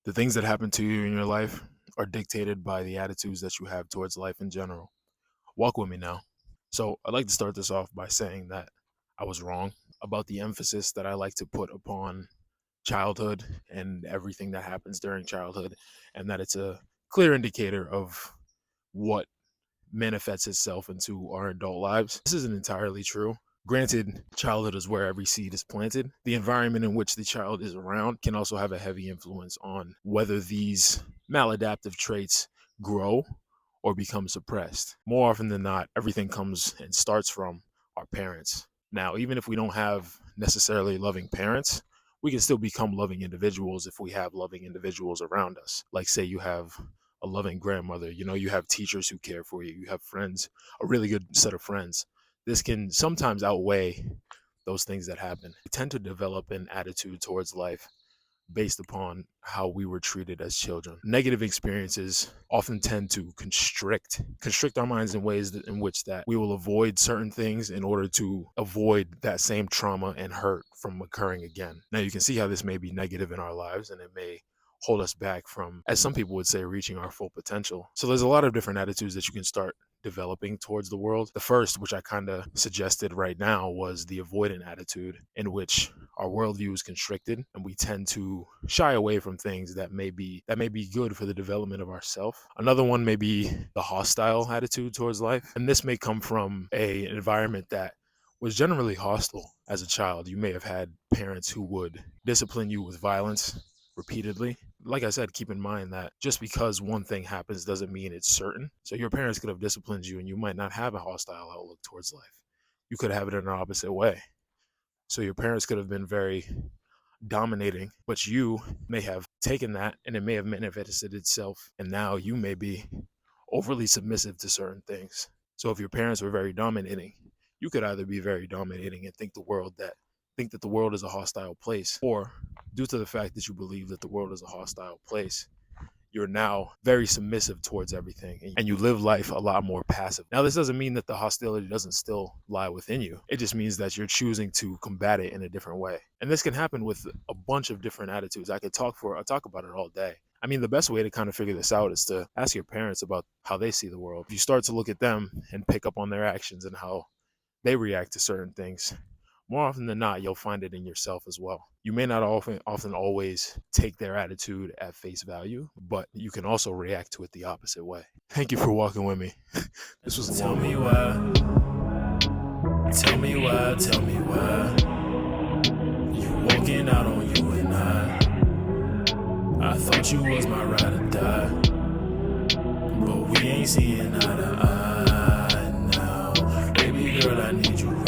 The things that happen to you in your life are dictated by the attitudes that you have towards life in general. Walk with me now. So, I'd like to start this off by saying that I was wrong about the emphasis that I like to put upon childhood and everything that happens during childhood, and that it's a clear indicator of what manifests itself into our adult lives. This isn't entirely true. Granted, childhood is where every seed is planted. The environment in which the child is around can also have a heavy influence on whether these maladaptive traits grow or become suppressed. More often than not, everything comes and starts from our parents. Now, even if we don't have necessarily loving parents, we can still become loving individuals if we have loving individuals around us. Like, say, you have a loving grandmother, you have teachers who care for you, you have friends, a really good set of friends. This can sometimes outweigh those things that happen. We tend to develop an attitude towards life based upon how we were treated as children. Negative experiences often tend to constrict our minds in ways in which that we will avoid certain things in order to avoid that same trauma and hurt from occurring again. Now you can see how this may be negative in our lives, and it may hold us back from, as some people would say, reaching our full potential. So there's a lot of different attitudes that you can start developing towards the world. The first, which I kind of suggested right now, was the avoidant attitude, in which our worldview is constricted and we tend to shy away from things that may be good for the development of ourself. Another one may be the hostile attitude towards life, and this may come from an environment that was generally hostile as a child. You may have had parents who would discipline you with violence repeatedly. Like I said, keep in mind that just because one thing happens doesn't mean it's certain. So your parents could have disciplined you and you might not have a hostile outlook towards life. You could have it in an opposite way. So your parents could have been very dominating, but you may have taken that and it may have manifested itself. And now you may be overly submissive to certain things. So if your parents were very dominating, you could either be very dominating and think that the world is a hostile place, or due to the fact that you believe that the world is a hostile place, you're now very submissive towards everything and you live life a lot more passive. Now, this doesn't mean that the hostility doesn't still lie within you. It just means that you're choosing to combat it in a different way. And this can happen with a bunch of different attitudes. I'll talk about it all day. I mean, the best way to kind of figure this out is to ask your parents about how they see the world. If you start to look at them and pick up on their actions and how they react to certain things, more often than not, you'll find it in yourself as well. You may not often always take their attitude at face value, but you can also react to it the opposite way. Thank you for walking with me. This was a Tell long me one. why, tell me why. You walking out on you and I thought you was my ride or die, but we ain't seeing eye to eye now. Baby girl, I need you